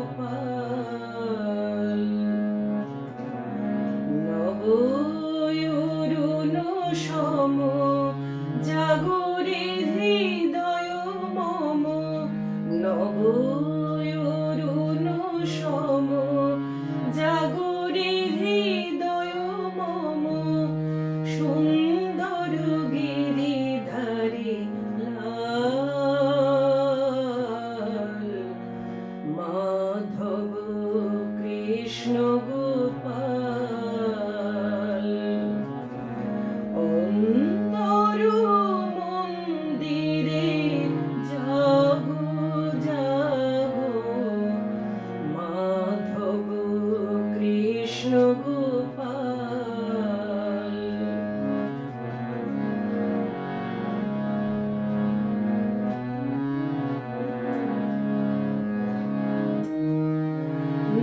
গোপাল নবয়ুরুন সম জাগরে হৃদয় মম নবয়ুরুন সম জাগরে হৃদয় মম সুন্দর গিরিধারী লাল মাধব কৃষ্ণ গোপাল অন্তর মন্দিরে জাগো জাগো মাধব কৃষ্ণ গোপাল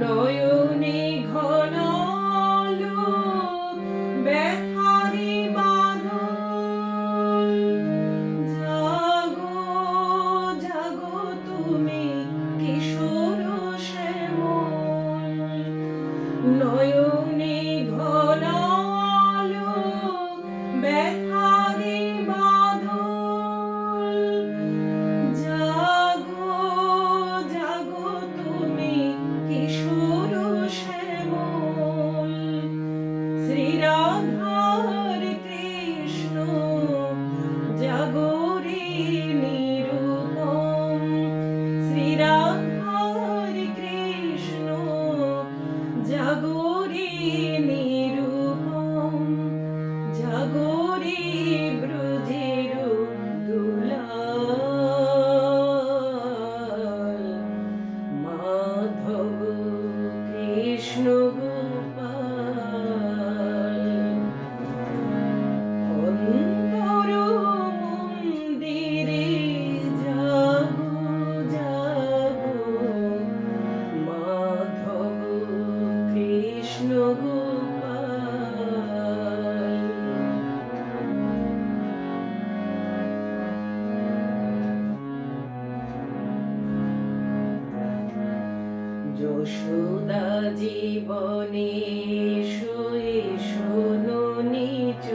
নয়নে ঘন আলো ব্যথারি বাদল জাগো জাগো তুমি কিশোর শ্যামল নয়নে ঘন আলো ব্যথারি বাদল জাগো জাগো তুমি কিশোর শ্যামল শ্রীরাধার কৃষ্ণ জাগরে নিরূপম শ্রীরাধার কৃষ্ণ জাগরে নিরূপম জাগরে ব্রজের দুলাল মাধব কৃষ্ণ গোপাল অন্তর মন্দিরে জাগো জাগো মাধব কৃষ্ণ গোপাল যশোদা জীবনে এসো এসো নিজ